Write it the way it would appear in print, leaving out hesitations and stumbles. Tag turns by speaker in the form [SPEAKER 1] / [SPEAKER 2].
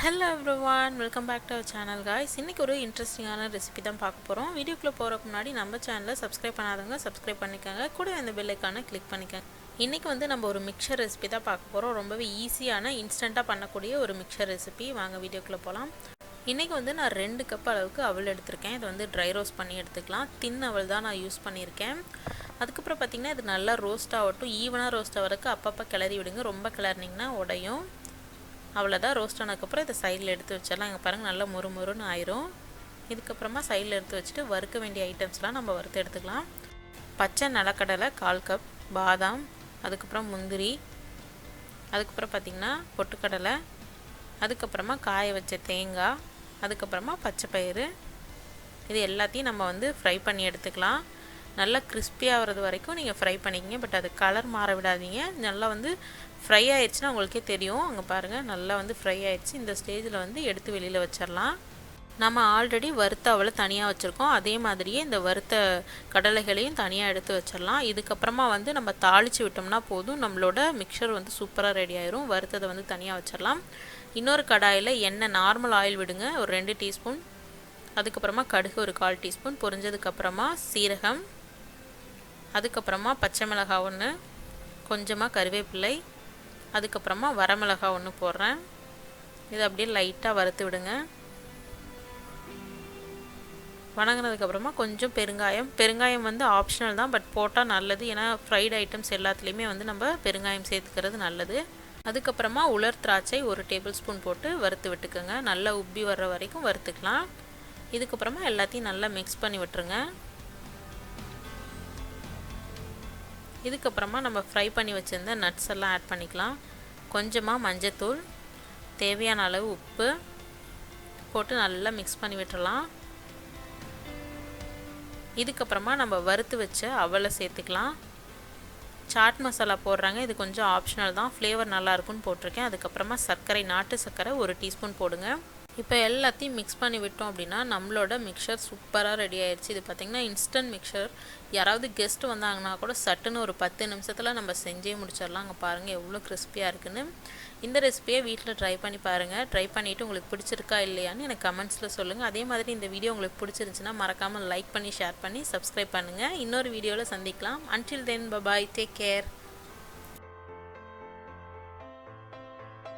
[SPEAKER 1] Hello everyone, welcome back to our channel guys. இன்னைக்கு ஒரு இன்ட்ரஸ்டிங்கான recipe தான் பார்க்க போறோம். வீடியோக்குள்ள போறதுக்கு முன்னாடி நம்ம சேனலை சப்ஸ்கிரைப் பண்ணாதவங்க சப்ஸ்கிரைப் பண்ணிக்கங்க. கூட அந்த பெல் ஐகானை கிளிக் பண்ணிக்கங்க. இன்னைக்கு வந்து நம்ம ஒரு மிக்சர் ரெசிபி தான் பார்க்க போறோம். ரொம்பவே ஈஸியான இன்ஸ்டன்ட்டா பண்ணக்கூடிய ஒரு மிக்சர் ரெசிபி. வாங்க வீடியோக்குள்ள போலாம். இன்னைக்கு வந்து நான் 2 கப் அளவுக்கு அவல் எடுத்துர்க்கேன். இது வந்து ட்ரை ரோஸ்ட் பண்ணி எடுத்துக்கலாம். தின் அவல் தான் நான் யூஸ் பண்ணியிருக்கேன். அதுக்கு அப்புறம் பாத்தீங்கன்னா இது நல்லா ரோஸ்ட் ஆகட்டும். ஈவனா ரோஸ்ட் ஆவறதுக்கு அப்பப்ப கிளறி விடுங்க. ரொம்ப கிளறினீங்கன்னா உடையும். அவ்வளோதான். ரோஸ்ட் ஆனதுக்கப்புறம் இதை சைடில் எடுத்து வச்சிடலாம். இங்கே பாருங்கள் நல்லா முறுமுறுன்னு ஆயிரும். இதுக்கப்புறமா சைடில் எடுத்து வச்சுட்டு வறுக்க வேண்டிய ஐட்டம்ஸ்லாம் நம்ம வறுத்து எடுத்துக்கலாம். பச்சை நிலக்கடலை 1/4 கப், பாதாம், அதுக்கப்புறம் முந்திரி, அதுக்கப்புறம் பார்த்திங்கன்னா பொட்டுக்கடலை, அதுக்கப்புறமா காய வச்ச தேங்காய், அதுக்கப்புறமா பச்சை பயிறு. இது எல்லாத்தையும் நம்ம வந்து ஃப்ரை பண்ணி எடுத்துக்கலாம். நல்லா கிறிஸ்பியாகிறது வரைக்கும் நீங்கள் ஃப்ரை பண்ணிக்கிங்க. பட் அது கலர் மாற விடாதீங்க. நல்லா வந்து ஃப்ரை ஆயிடுச்சுன்னா உங்களுக்கே தெரியும். அங்கே பாருங்கள் நல்லா வந்து ஃப்ரை ஆயிடுச்சு. இந்த ஸ்டேஜில் வந்து எடுத்து வெளியில் வச்சிடலாம். நம்ம ஆல்ரெடி வறுத்த அவலை தனியாக வச்சுருக்கோம். அதே மாதிரியே இந்த வறுத்த கடலைகளையும் தனியாக எடுத்து வச்சிடலாம். இதுக்கப்புறமா வந்து நம்ம தாளித்து விட்டோம்னா போதும். நம்மளோட மிக்சர் வந்து சூப்பராக ரெடி ஆயிரும். வறுத்ததை வந்து தனியாக வச்சிடலாம். இன்னொரு கடாயில் எண்ணெய் நார்மல் ஆயில் விடுங்க, ஒரு 2 டீஸ்பூன். அதுக்கப்புறமா கடுகு ஒரு 1/4 டீஸ்பூன். பொரிஞ்சதுக்கப்புறமா சீரகம், அதுக்கப்புறமா பச்சை மிளகாய் 1, கொஞ்சமாக கருவேப்பிலை, அதுக்கப்புறமா வரமிளகாய் 1 போடுறேன். இதை அப்படியே லைட்டாக வறுத்து விடுங்க. வணங்கினதுக்கப்புறமா கொஞ்சம் பெருங்காயம் வந்து ஆப்ஷனல் தான், பட் போட்டால் நல்லது. ஏன்னா ஃப்ரைட் ஐட்டம்ஸ் எல்லாத்துலேயுமே வந்து நம்ம பெருங்காயம் சேர்த்துக்கிறது நல்லது. அதுக்கப்புறமா உலர் திராட்சை 1 டேபிள் ஸ்பூன் போட்டு வறுத்து விட்டுக்கோங்க. நல்லா உப்பி வர்ற வரைக்கும் வறுத்துக்கலாம். இதுக்கப்புறமா எல்லாத்தையும் நல்லா மிக்ஸ் பண்ணி விட்டுருங்க. இதுக்கப்புறமா நம்ம ஃப்ரை பண்ணி வச்சுருந்த நட்ஸ் எல்லாம் ஆட் பண்ணிக்கலாம். கொஞ்சமாக மஞ்சத்தூள், தேவையான அளவு உப்பு போட்டு நல்லா மிக்ஸ் பண்ணி விட்டுறலாம். இதுக்கப்புறமா நம்ம வறுத்து வச்ச அவலை சேர்த்துக்கலாம். சாட் மசாலா போடுறாங்க, இது கொஞ்சம் ஆப்ஷனல் தான். ஃப்ளேவர் நல்லாயிருக்குன்னு போட்டிருக்கேன். அதுக்கப்புறமா சர்க்கரை, நாட்டு சர்க்கரை 1 டீஸ்பூன் போடுங்க. இப்போ எல்லாத்தையும் மிக்ஸ் பண்ணி விட்டோம் அப்படின்னா நம்மளோட மிக்சர் சூப்பராக ரெடி ஆயிடுச்சு. இது பார்த்திங்கன்னா இன்ஸ்டன்ட் மிக்சர். யாராவது கெஸ்ட் வந்தாங்கன்னா கூட சட்டுன்னு ஒரு 10 நிமிஷத்தில் நம்ம செஞ்சே முடிச்சிடலாம். அங்கே பாருங்கள் எவ்வளோ கிறிஸ்பியாக இருக்குன்னு. இந்த ரெசிபியை வீட்டில் ட்ரை பண்ணி பாருங்கள். ட்ரை பண்ணிவிட்டு உங்களுக்கு பிடிச்சிருக்கா இல்லையான்னு எனக்கு கமெண்ட்ஸில் சொல்லுங்கள். அதே மாதிரி இந்த வீடியோ உங்களுக்கு பிடிச்சிருந்துச்சுன்னா மறக்காமல் லைக் பண்ணி ஷேர் பண்ணி சப்ஸ்கிரைப் பண்ணுங்கள். இன்னொரு வீடியோவில் சந்திக்கலாம். Until then bye bye, take care.